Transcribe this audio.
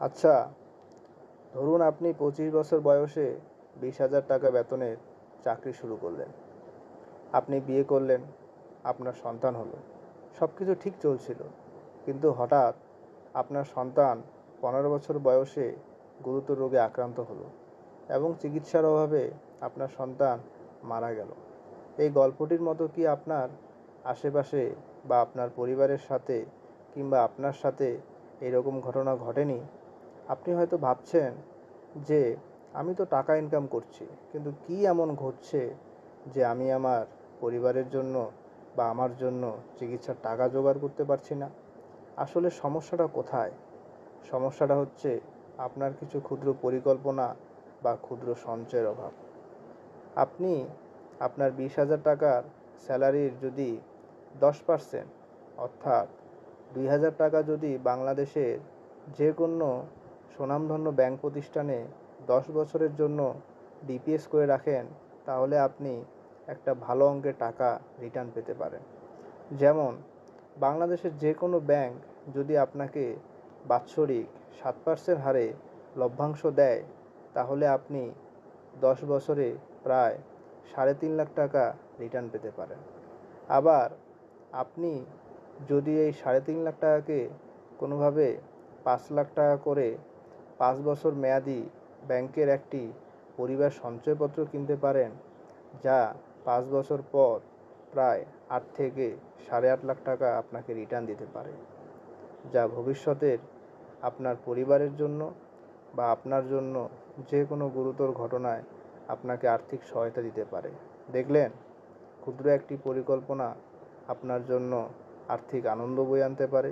আচ্ছা, ধরুন আপনি 25 বছর বয়সে 20,000 টাকা বেতনের চাকরি শুরু করলেন। আপনি বিয়ে করলেন, আপনার সন্তান হলো। সব কিছু ঠিক চলছিল। কিন্তু হঠাৎ আপনার সন্তান 15 বছর বয়সে গুরুতর রোগে আক্রান্ত হলো এবং চিকিৎসার অভাবে আপনার সন্তান মারা গেল। এই গল্পটির মতো কি আপনার আশেপাশে বা আপনার পরিবারের সাথে কিংবা আপনার সাথে এরকম ঘটনা ঘটেনি? আপনি হয়তো ভাবছেন যে আমি তো টাকা ইনকাম করছি, কিন্তু কী এমন ঘটছে যে আমি আমার পরিবারের জন্য বা আমার জন্য চিকিৎসার টাকা জোগাড় করতে পারছি না। আসলে সমস্যাটা কোথায়? সমস্যাটা হচ্ছে আপনার কিছু ক্ষুদ্র পরিকল্পনা বা ক্ষুদ্র সঞ্চয়ের অভাব। আপনি আপনার 20,000 টাকার স্যালারির যদি 10% অর্থাৎ 2,000 টাকা যদি বাংলাদেশের যে কোনো স্বনামধন্য ব্যাংক প্রতিষ্ঠানে 10 বছরের জন্য ডিপিএস করে রাখেন, তাহলে আপনি একটা ভালো অঙ্কের টাকা রিটার্ন পেতে পারেন। যেমন বাংলাদেশের যে কোনো ব্যাংক যদি আপনাকে বাৎসরিক 7% হারে লভ্যাংশ দেয়, তাহলে আপনি 10 বছরে প্রায় 3.5 লাখ টাকা রিটার্ন পেতে পারেন। আবার আপনি যদি এই 3.5 লাখ টাকাকে কোনোভাবে 5 লাখ টাকা করে 5 বছর মেয়াদি ব্যাংকের একটি পরিবার সঞ্চয়পত্র কিনতে পারেন, যা 5 বছর পর প্রায় 8 থেকে 8.5 লাখ টাকা আপনাকে রিটার্ন দিতে পারে, যা ভবিষ্যতের আপনার পরিবারের জন্য বা আপনার জন্য যে কোনো গুরুতর ঘটনায় আপনাকে আর্থিক সহায়তা দিতে পারে। দেখলেন, ক্ষুদ্র একটি পরিকল্পনা আপনার জন্য আর্থিক আনন্দ বয়ে আনতে পারে।